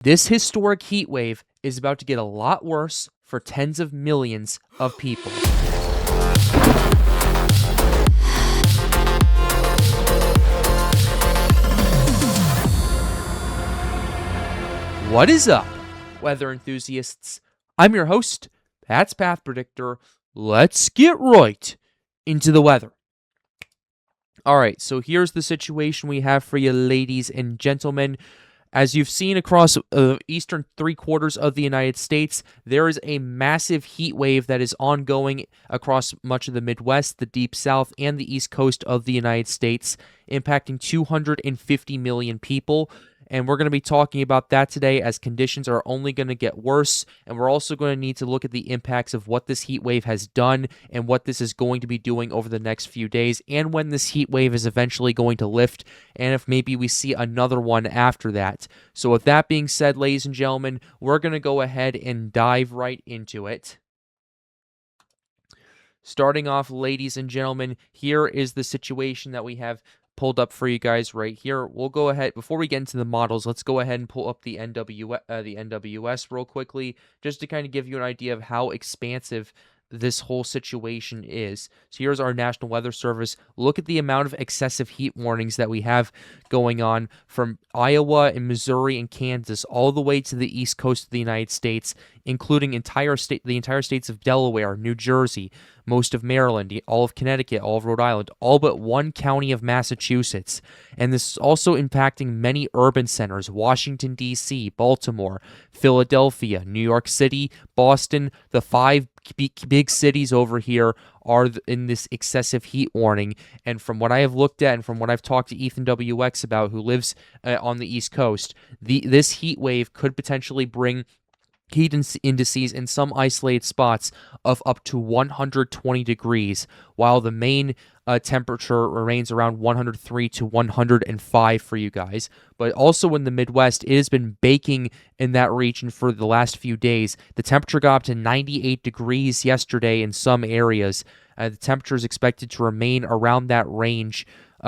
This historic heat wave is about to get a lot worse for tens of millions of people. What is up, weather enthusiasts? I'm your host, Pat's Path Predictor. Let's get right into the weather. Alright, so here's the situation we have for you, ladies and gentlemen. As you've seen across eastern three-quarters of the United States, there is a massive heat wave that is ongoing across much of the Midwest, the Deep South, and the East Coast of the United States, impacting 250 million people. And we're going to be talking about that today, as conditions are only going to get worse. And we're also going to need to look at the impacts of what this heat wave has done and what this is going to be doing over the next few days, and when this heat wave is eventually going to lift, and if maybe we see another one after that. So with that being said, ladies and gentlemen, we're going to go ahead and dive right into it. Starting off, ladies and gentlemen, here is the situation that we have pulled up for you guys right here. We'll go ahead, before we get into the models, let's go ahead and pull up the NWS real quickly, just to kind of give you an idea of how expansive this whole situation is. So here's our National Weather Service. Look at the amount of excessive heat warnings that we have going on from Iowa and Missouri and Kansas all the way to the east coast of the United States, including the entire states of Delaware, New Jersey, most of Maryland, all of Connecticut, all of Rhode Island, all but one county of Massachusetts. And this is also impacting many urban centers: Washington, D.C., Baltimore, Philadelphia, New York City, Boston. The five big cities over here are in this excessive heat warning. And from what I have looked at and from what I've talked to Ethan WX about, who lives on the East Coast, this heat wave could potentially bring heat indices in some isolated spots of up to 120 degrees, while the main temperature remains around 103 to 105 for you guys. But also in the Midwest, it has been baking in that region for the last few days. The temperature got up to 98 degrees yesterday in some areas. The temperature is expected to remain around that range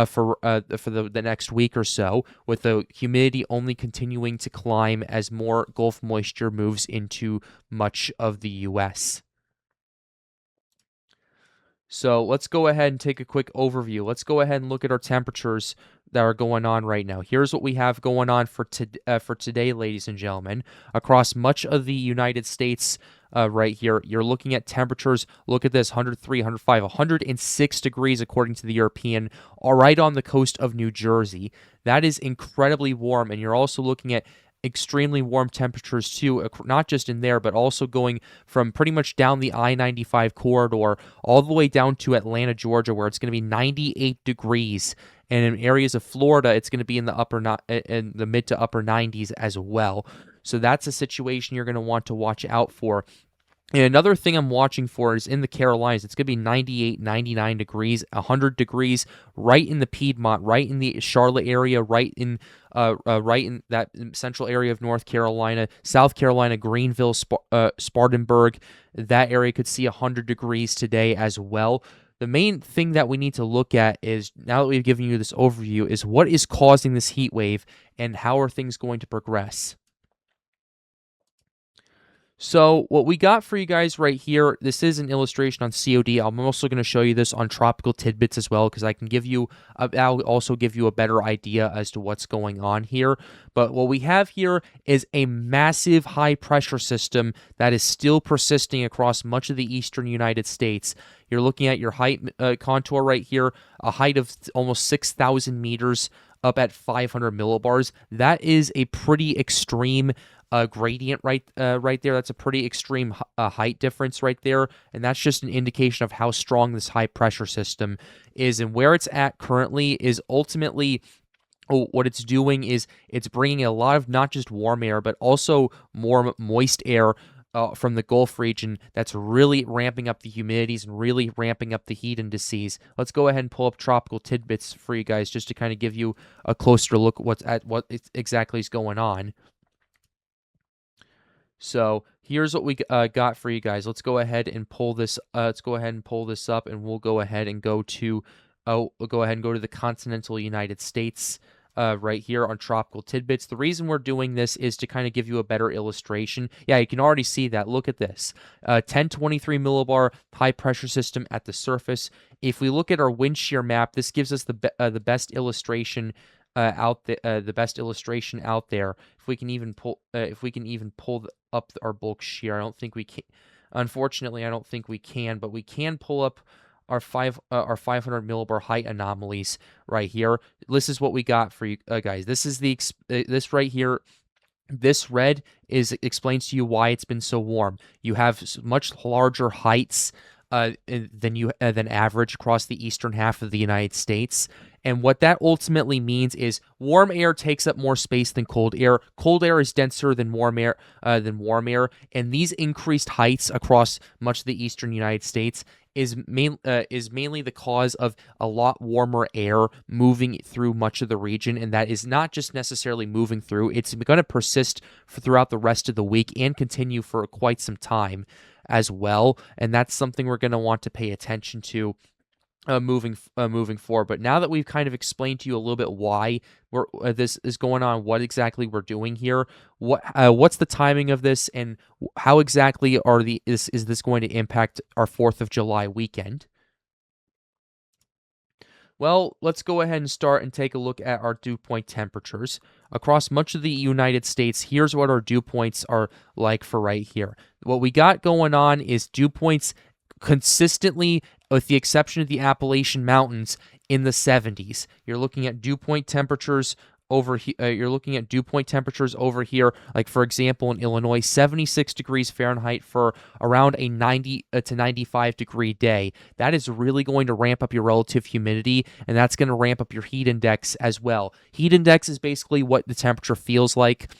for the next week or so, with the humidity only continuing to climb as more Gulf moisture moves into much of the U.S. So let's go ahead and take a quick overview. Let's go ahead and look at our temperatures that are going on right now. Here's what we have going on for today, ladies and gentlemen. Across much of the United States right here, you're looking at temperatures. Look at this: 103, 105, 106 degrees according to the European, all right on the coast of New Jersey. That is incredibly warm, and you're also looking at extremely warm temperatures too, not just in there, but also going from pretty much down the I-95 corridor all the way down to Atlanta, Georgia, where it's going to be 98 degrees. And in areas of Florida, it's going to be in the mid to upper 90s as well. So that's a situation you're going to want to watch out for. And another thing I'm watching for is in the Carolinas. It's going to be 98, 99 degrees, 100 degrees right in the Piedmont, right in the Charlotte area, right in that central area of North Carolina, South Carolina, Greenville, Spartanburg. That area could see 100 degrees today as well. The main thing that we need to look at is, now that we've given you this overview, is what is causing this heat wave and how are things going to progress. So what we got for you guys right here, this is an illustration on COD. I'm also going to show you this on Tropical Tidbits as well, because I'll also give you a better idea as to what's going on here. But what we have here is a massive high pressure system that is still persisting across much of the eastern United States. You're looking at your height contour right here, a height of almost 6,000 meters up at 500 millibars. That is a pretty extreme gradient right there. That's a pretty extreme height difference right there, and that's just an indication of how strong this high pressure system is. And where it's at currently is ultimately, what it's doing is it's bringing a lot of not just warm air, but also more moist air from the Gulf region that's really ramping up the humidities and really ramping up the heat indices. Let's go ahead and pull up Tropical Tidbits for you guys, just to kind of give you a closer look at what exactly is going on. So here's what we got for you guys. Let's go ahead and pull this. Let's go ahead and pull this up, and we'll go ahead and go to the continental United States right here on Tropical Tidbits. The reason we're doing this is to kind of give you a better illustration. Yeah, you can already see that. Look at this. 1023 millibar high pressure system at the surface. If we look at our wind shear map, this gives us the best illustration the best illustration out there. If we can even pull up our bulk shear, I don't think we can. Unfortunately, I don't think we can, but we can pull up our 500 millibar height anomalies right here. This is what we got for you guys. This is this right here. This red explains to you why it's been so warm. You have much larger heights than average across the eastern half of the United States. And what that ultimately means is warm air takes up more space than cold air. Cold air is denser than warm air, and these increased heights across much of the eastern United States is mainly the cause of a lot warmer air moving through much of the region, and that is not just necessarily moving through. It's going to persist throughout the rest of the week and continue for quite some time as well, and that's something we're going to want to pay attention to moving forward. But now that we've kind of explained to you a little bit why this is going on, what exactly we're doing here, what's the timing of this, and how exactly is this going to impact our 4th of July weekend? Well, let's go ahead and start and take a look at our dew point temperatures. Across much of the United States, here's what our dew points are like for right here. What we got going on is dew points consistently, with the exception of the Appalachian Mountains, in the 70s. You're looking at dew point temperatures over here. Like for example, in Illinois, 76 degrees Fahrenheit for around a 90 to 95 degree day. That is really going to ramp up your relative humidity, and that's going to ramp up your heat index as well. Heat index is basically what the temperature feels like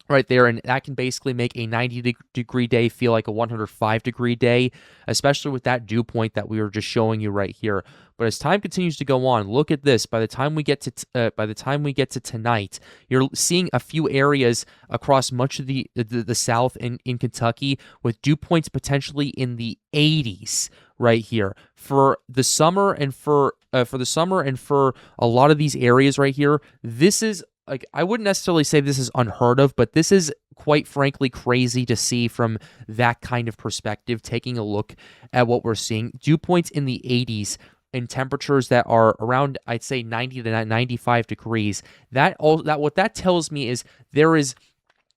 right there, and that can basically make a 90-degree day feel like a 105-degree day, especially with that dew point that we were just showing you right here. But as time continues to go on, look at this. By the time we get to tonight, you're seeing a few areas across much of the South in Kentucky with dew points potentially in the 80s right here for the summer, and for a lot of these areas right here. This is, like, I wouldn't necessarily say this is unheard of, but this is quite frankly crazy to see from that kind of perspective, taking a look at what we're seeing. Dew points in the 80s and temperatures that are around, I'd say, 90 to 95 degrees. What that tells me is there is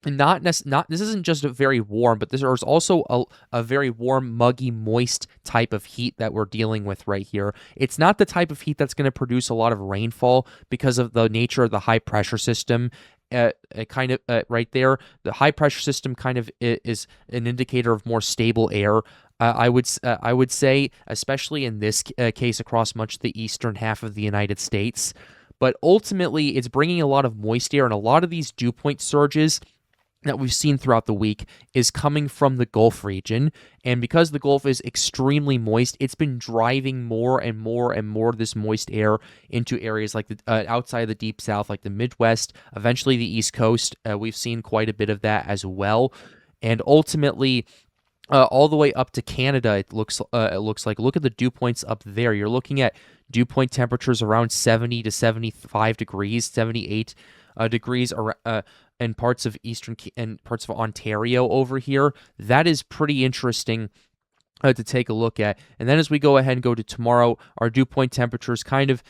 this isn't just a very warm, but there's also a very warm, muggy, moist type of heat that we're dealing with right here. It's not the type of heat that's going to produce a lot of rainfall because of the nature of the high pressure system. Right there, the high pressure system kind of is an indicator of more stable air. I would say, especially in this case, across much of the eastern half of the United States. But ultimately, it's bringing a lot of moist air, and a lot of these dew point surges that we've seen throughout the week is coming from the Gulf region. And because the Gulf is extremely moist, it's been driving more and more and more of this moist air into areas like the outside of the Deep South, like the Midwest, eventually the East Coast. We've seen quite a bit of that as well. And ultimately, all the way up to Canada, it looks like. Look at the dew points up there. You're looking at dew point temperatures around 70 to 75 degrees, 78 degrees in parts of parts of Ontario over here. That is pretty interesting to take a look at. And then as we go ahead and go to tomorrow, our dew point temperatures kind of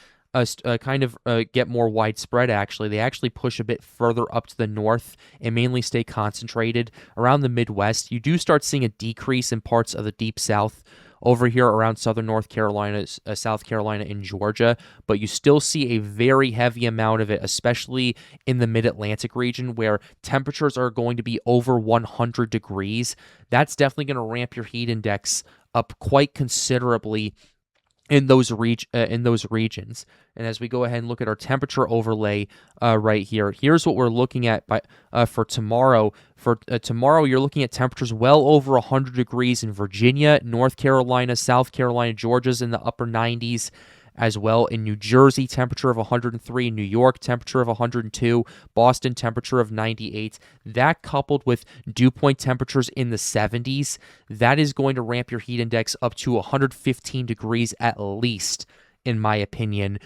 get more widespread. Actually, they actually push a bit further up to the north and mainly stay concentrated around the Midwest. You do start seeing a decrease in parts of the Deep South over here around southern North Carolina, South Carolina, and Georgia, but you still see a very heavy amount of it, especially in the mid-Atlantic region where temperatures are going to be over 100 degrees. That's definitely going to ramp your heat index up quite considerably in those regions. And as we go ahead and look at our temperature overlay right here, here's what we're looking at for tomorrow. For tomorrow, you're looking at temperatures well over 100 degrees in Virginia, North Carolina, South Carolina. Georgia's in the upper 90s as well. In New Jersey, temperature of 103. New York, temperature of 102. Boston, temperature of 98. That coupled with dew point temperatures in the 70s, that is going to ramp your heat index up to 115 degrees at least in my opinion,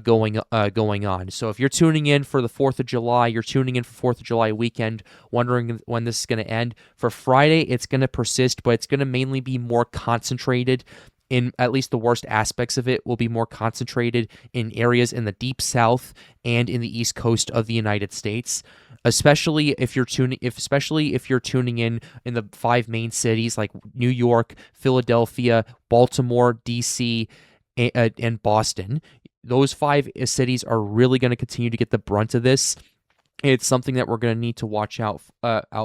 going on. So if you're tuning in for the 4th of July, you're tuning in for 4th of July weekend, wondering when this is going to end. For Friday, it's going to persist, but it's going to mainly be more concentrated in, at least the worst aspects of it will be more concentrated in areas in the deep south and in the east coast of the United States, especially if you're tuning in the 5 main cities like New York, Philadelphia, Baltimore, DC, and Boston. Those 5 cities are really going to continue to get the brunt of this. It's something that we're going to need to watch out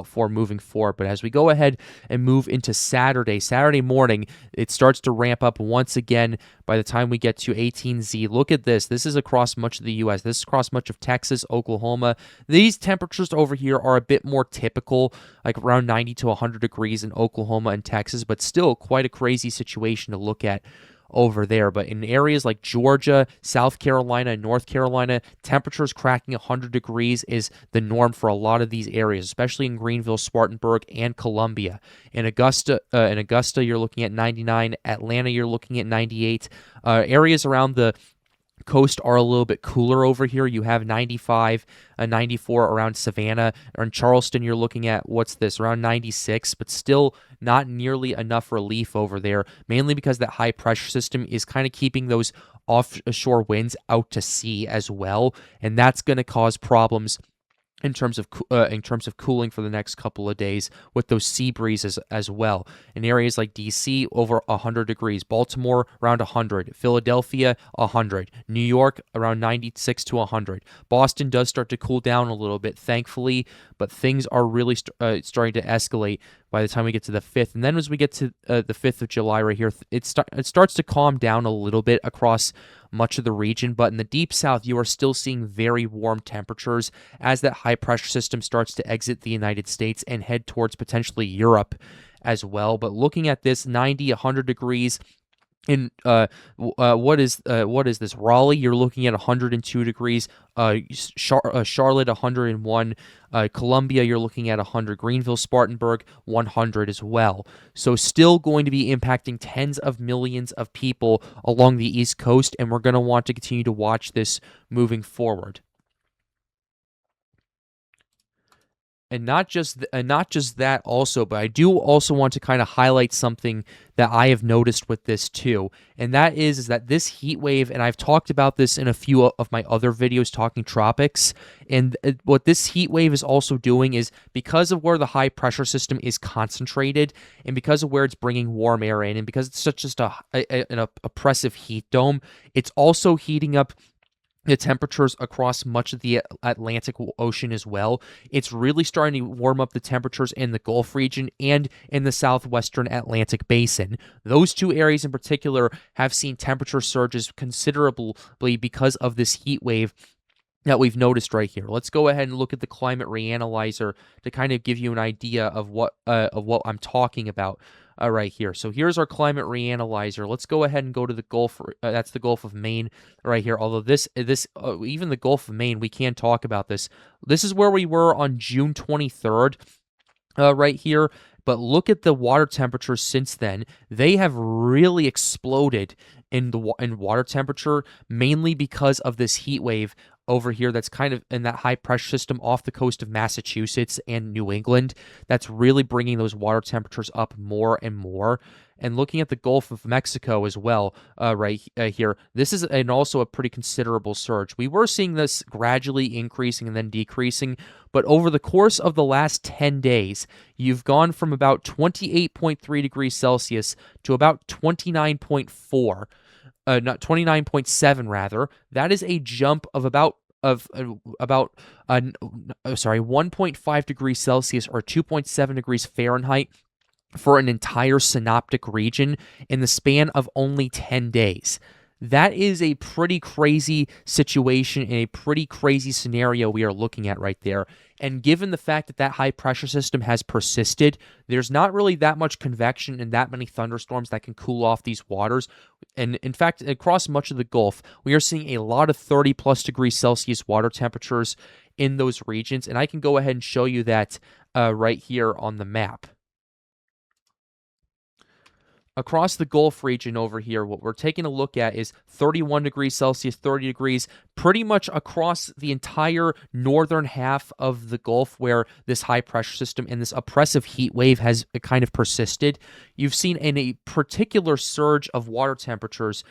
for moving forward. But as we go ahead and move into Saturday morning, it starts to ramp up once again by the time we get to 18Z. Look at this. This is across much of the U.S. This is across much of Texas, Oklahoma. These temperatures over here are a bit more typical, like around 90 to 100 degrees in Oklahoma and Texas, but still quite a crazy situation to look at over there. But in areas like Georgia, South Carolina, and North Carolina, temperatures cracking 100 degrees is the norm for a lot of these areas, especially in Greenville, Spartanburg, and Columbia. In Augusta, you're looking at 99. Atlanta, you're looking at 98. Areas around the coast are a little bit cooler over here. You have 95, 94 around Savannah. Or in Charleston, you're looking at, around 96, but still not nearly enough relief over there, mainly because that high pressure system is kind of keeping those offshore winds out to sea as well, and that's going to cause problems in terms of cooling for the next couple of days with those sea breezes as well. In areas like DC, over 100 degrees. Baltimore, around 100. Philadelphia, 100. New York, around 96 to 100. Boston does start to cool down a little bit, thankfully, but things are really starting to escalate by the time we get to the 5th. And then as we get to the 5th of July right here, it starts to calm down a little bit across much of the region, but in the deep south, you are still seeing very warm temperatures as that high pressure system starts to exit the United States and head towards potentially Europe as well. But looking at this, 90, 100 degrees. In what is this? Raleigh, you're looking at 102 degrees. Charlotte, 101. Columbia, you're looking at 100. Greenville, Spartanburg, 100 as well. So still going to be impacting tens of millions of people along the East Coast, and we're going to want to continue to watch this moving forward. And not just that also, but I do also want to kind of highlight something that I have noticed with this too, and that is that this heat wave, and I've talked about this in a few of my other videos talking tropics, and what this heat wave is also doing is, because of where the high pressure system is concentrated, and because of where it's bringing warm air in, and because it's such just an oppressive heat dome, it's also heating up the temperatures across much of the Atlantic Ocean as well. It's really starting to warm up the temperatures in the Gulf region and in the southwestern Atlantic basin. Those 2 areas in particular have seen temperature surges considerably because of this heat wave that we've noticed right here. Let's go ahead and look at the climate reanalyzer to kind of give you an idea of what I'm talking about right here. So here's our climate reanalyzer. Let's go ahead and go to the Gulf. That's the Gulf of Maine right here. Although even the Gulf of Maine, we can talk about this. This is where we were on June 23rd right here. But look at the water temperatures since then. They have really exploded in water temperature, mainly because of this heat wave over here that's kind of in that high pressure system off the coast of Massachusetts and New England. That's really bringing those water temperatures up more and more. And looking at the Gulf of Mexico as well, right here, this is also a pretty considerable surge. We were seeing this gradually increasing and then decreasing, but over the course of the last 10 days, you've gone from about 28.3 degrees Celsius to about 29.4. Not 29.7 rather. That is a jump of about 1.5 degrees Celsius or 2.7 degrees Fahrenheit for an entire synoptic region in the span of only 10 days. That is a pretty crazy situation and a pretty crazy scenario we are looking at right there. And given the fact that high pressure system has persisted, there's not really that much convection and that many thunderstorms that can cool off these waters. And in fact, across much of the Gulf, we are seeing a lot of 30 plus degrees Celsius water temperatures in those regions. And I can go ahead and show you that right here on the map. across the Gulf region over here, what we're taking a look at is 31 degrees Celsius, 30 degrees, pretty much across the entire northern half of the Gulf where this high pressure system and this oppressive heat wave has kind of persisted. You've seen a particular surge of water temperatures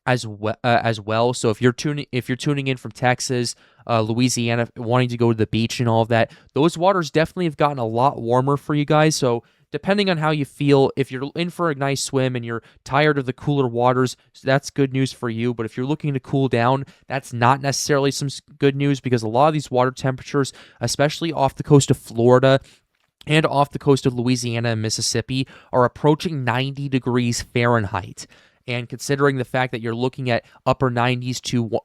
as well. So if you're tuning in from Texas, Louisiana, wanting to go to the beach and all of that, those waters definitely have gotten a lot warmer for you guys. So depending on how you feel, if you're in for a nice swim and you're tired of the cooler waters, that's good news for you. But if you're looking to cool down, that's not necessarily some good news, because a lot of these water temperatures, especially off the coast of Florida and off the coast of Louisiana and Mississippi, are approaching 90 degrees Fahrenheit. And considering the fact that you're looking at upper 90s to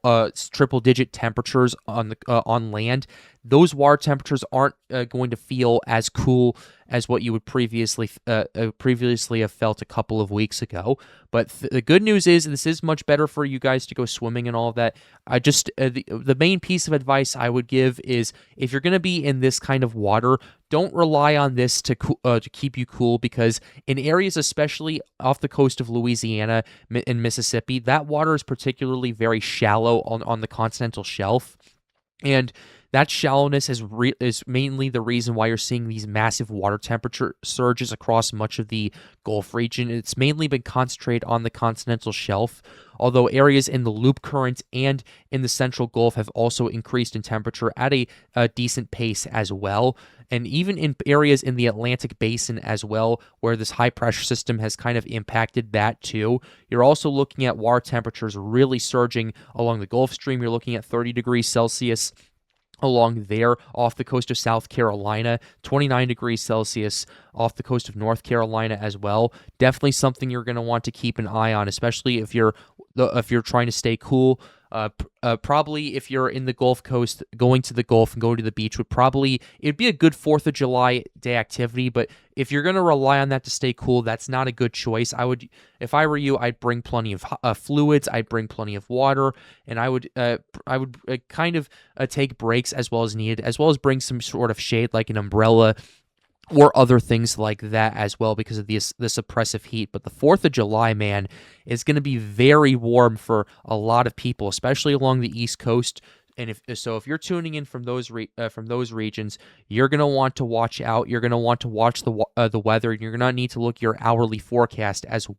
triple-digit temperatures on land, those water temperatures aren't going to feel as cool as what you would previously have felt a couple of weeks ago. But the good news is this is much better for you guys to go swimming and all of that. I just the main piece of advice I would give is, if you're going to be in this kind of water, don't rely on this to keep you cool, because in areas, especially off the coast of Louisiana and Mississippi, that water is particularly very shallow on the continental shelf. And that shallowness is mainly the reason why you're seeing these massive water temperature surges across much of the Gulf region. It's mainly been concentrated on the continental shelf, although areas in the Loop Current and in the central Gulf have also increased in temperature at a decent pace as well. And even in areas in the Atlantic Basin as well, where this high pressure system has kind of impacted that too. You're also looking at water temperatures really surging along the Gulf Stream. You're looking at 30 degrees Celsius along there off the coast of South Carolina, 29 degrees Celsius off the coast of North Carolina as well. Definitely something you're going to want to keep an eye on, especially if you're trying to stay cool. Probably if you're in the Gulf Coast, going to the Gulf and going to the beach it'd be a good 4th of July day activity, but if you're going to rely on that to stay cool, that's not a good choice. If I were you, I'd bring plenty of fluids, I'd bring plenty of water, and I would kind of take breaks as well as needed, as well as bring some sort of shade like an umbrella or other things like that as well, because of this oppressive heat. But the 4th of July, man, is going to be very warm for a lot of people, especially along the East Coast. And if you're tuning in from those regions, you're gonna want to watch out. You're gonna want to watch the weather, and you're gonna need to look at your hourly forecast as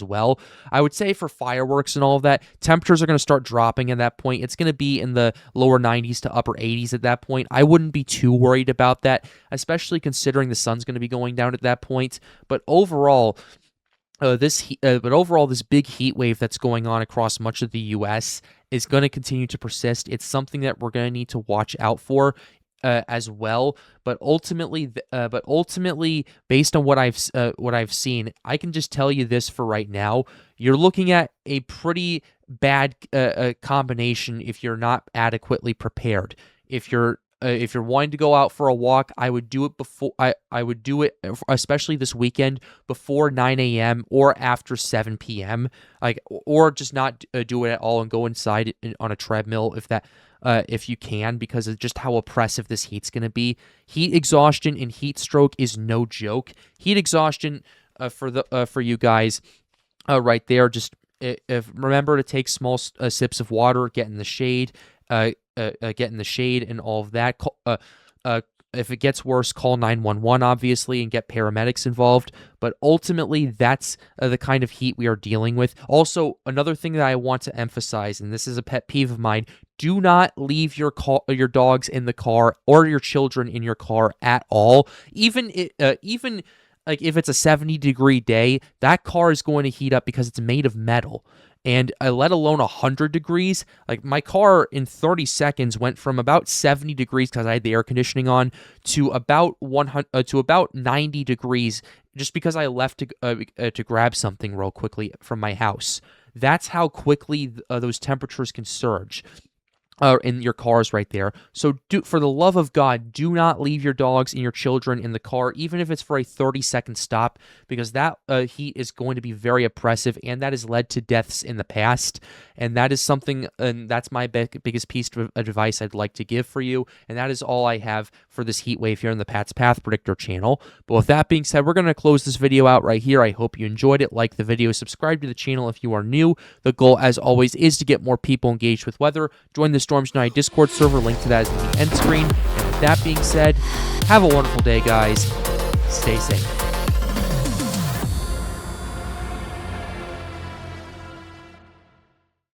well. I would say for fireworks and all of that, temperatures are gonna start dropping at that point. It's gonna be in the lower 90s to upper 80s at that point. I wouldn't be too worried about that, especially considering the sun's gonna be going down at that point. But overall, this big heat wave that's going on across much of the U.S. is going to continue to persist. It's something that we're going to need to watch out for as well. But ultimately, based on what I've seen, I can just tell you this for right now: you're looking at a pretty bad combination if you're not adequately prepared. If you're wanting to go out for a walk, I would do it before. I would do it, especially this weekend, before 9 a.m. or after 7 p.m. Or just not do it at all and go inside on a treadmill if you can, because of just how oppressive this heat's going to be. Heat exhaustion and heat stroke is no joke. Heat exhaustion for you guys right there. Just remember to take small sips of water, get in the shade. Get in the shade and all of that. If it gets worse, call 911, obviously, and get paramedics involved. But ultimately, that's the kind of heat we are dealing with. Also, another thing that I want to emphasize, and this is a pet peeve of mine, do not leave your dogs in the car or your children in your car at all. Even like if it's a 70-degree day, that car is going to heat up because it's made of metal. And let alone 100 degrees. Like, my car in 30 seconds went from about 70 degrees because I had the air conditioning on to about 90 degrees just because I left to grab something real quickly from my house. That's how quickly those temperatures can surge. in your cars right there. So for the love of God, do not leave your dogs and your children in the car, even if it's for a 30-second stop, because that heat is going to be very oppressive, and that has led to deaths in the past. And that is something, and that's my biggest piece of advice I'd like to give for you. And that is all I have for this heat wave here on the Pat's Path Predictor channel. But with that being said, we're going to close this video out right here. I hope you enjoyed it. Like the video, subscribe to the channel if you are new. The goal, as always, is to get more people engaged with weather. Join the Storms United Discord server. Link to that is in the end screen. And with that being said, have a wonderful day, guys. Stay safe.